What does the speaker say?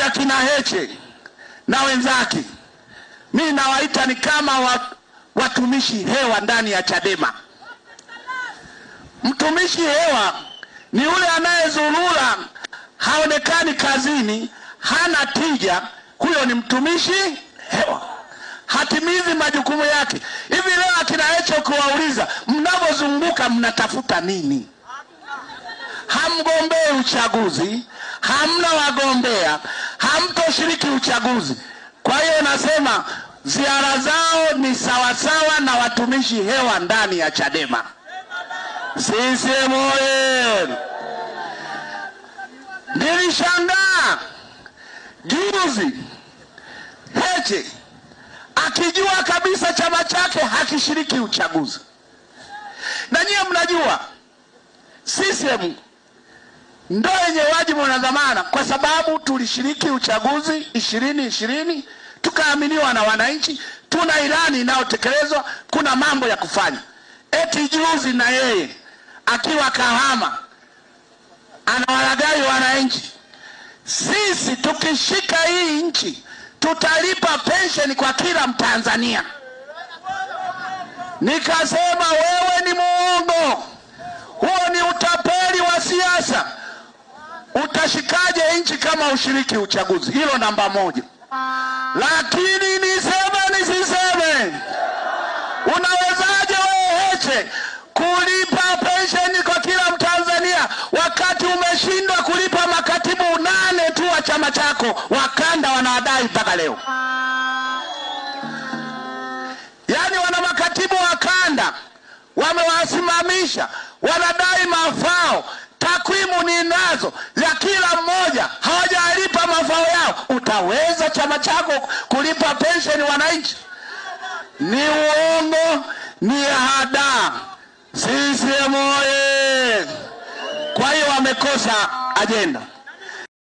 ya kina Heche na wenzake, mimi nawaita ni kama watumishi hewa ndani ya Chadema. Mtumishi hewa ni yule anayezurura, haonekani kazini, hana tija. Huyo ni mtumishi hewa, hatimizi majukumu yake. Hivi leo akina Heche kuwauliza, mnapozunguka mnatafuta nini? Hamgombei uchaguzi, hamna wagombea, hamtoshiriki uchaguzi. Kwa hiyo nasema ziara zao ni sawasawa na watumishi hewa ndani ya Chadema. CCM oye! Nilishangaa juzi Heche akijua kabisa chama chake hakishiriki uchaguzi. Na nyie mnajua CCM ndio yenye wajibu na dhamana, kwa sababu tulishiriki uchaguzi 2020 tukaaminiwa na wananchi, tuna ilani inayotekelezwa, kuna mambo ya kufanya. Eti juzi na yeye akiwa Kahama anawalagai wananchi. Sisi tukishika hii nchi tutalipa pensheni kwa kila Mtanzania. Nikasema wewe ni muongo, huo ni utapeli wa siasa. Utashikaje nchi kama ushiriki uchaguzi? Hilo namba moja. Lakini niseme nisiseme, unawezaje wewe Heche kulipa pensheni kwa kila Mtanzania wakati umeshindwa kulipa makatibu 8 tu wa chama chako wakanda wanawadai mpaka leo? Yaani wana makatibu wakanda wamewasimamisha, wanadai mafao. Takwimu ninazo ya kila mmoja, hawajalipa mafao yao. Utaweza chama chako kulipa pensheni wananchi? Ni uongo, ni hadaa. CCM oye! Kwa hiyo wamekosa ajenda.